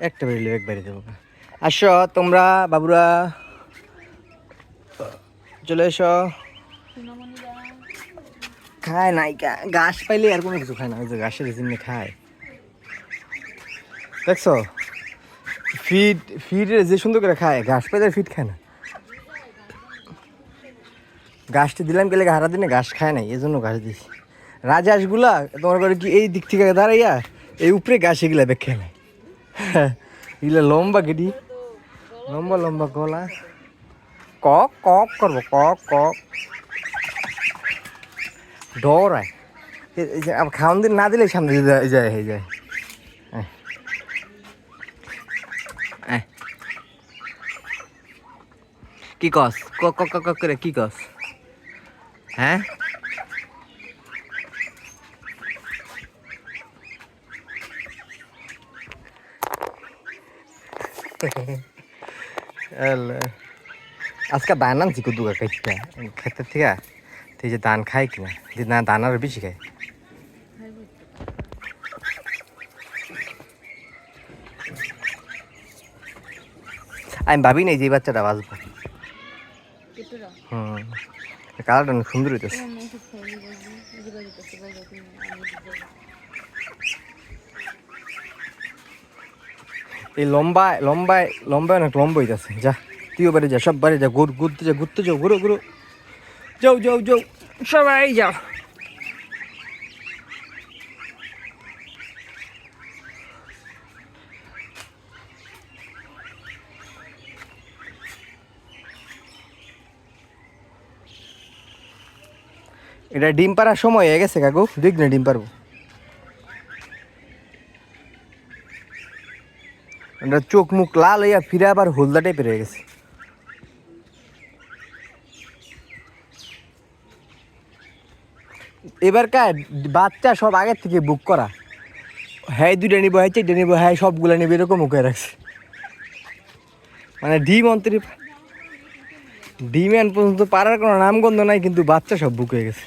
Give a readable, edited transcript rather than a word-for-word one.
একটা বেরোলে এক বেরিয়ে দেবো। আসো তোমরা বাবুরা, চলে এসো। খায় নাই, ঘাস পাইলে আর কোনো কিছু খায় না, ওই যে ঘাসের জন্য খায়। দেখছো ফিড ফিড যে সুন্দর করে খায়, ঘাস পাইলে ফিড খায় না। ঘাসটি দিলাম গেলে হারা দিনে ঘাস খায় নাই, এই জন্য ঘাস দিই। রাজহাঁসগুলা তোমার করে কি এই দিক থেকে দাঁড়াইয়া এই উপরে ঘাস এগুলা দেখে নেয়। এগুলা লম্বা গেডি, লম্বা লম্বা গলা, কক কক করবো, কক কক ডরায়। খাওয়ান দিন না দিলে সামনে যায় হয়ে যায়। কি কস কক কক কক করে কি কস? হ্যাঁ আজকে দান আনছি কুদুকা কাইটটা ক্ষেতের থেকে, তুই যে ধান খায় কিনা, যে না ধান আরো বেশি খায়। আমি ভাবি নাই যে এই বাচ্চাটা বাঁচবো। কালারটা অনেক সুন্দর হইতেছে। এই লম্বায় লম্বায় লম্বায় অনেক লম্বা হইতেছে। যা তুইও বাড়ি যা, সব বাড়ি যা, ঘুরতে যা, ঘুরতে যাও, ঘুরো ঘুরো, যাও যাও যাও, সবাই যাও। এটা ডিম পাড়ার সময় হয়ে গেছে কাকু, দেখ না ডিম পারবো। এটা চোখ মুখ লাল হইয়া ফিরে আবার হলদা টাইপের হয়ে গেছে। এবার কার বাচ্চা সব আগের থেকে বুক করা, হ্যাঁ দুইটা নিবো, হ্যাঁ চারটা নিবো, হ্যাঁ সবগুলো নিবো, এরকম মুখে রাখছে। মানে ডিম অন্তরে ডিম আন পর্যন্ত পারার কোনো নামগন্ধ নাই, কিন্তু বাচ্চা সব বুক হয়ে গেছে।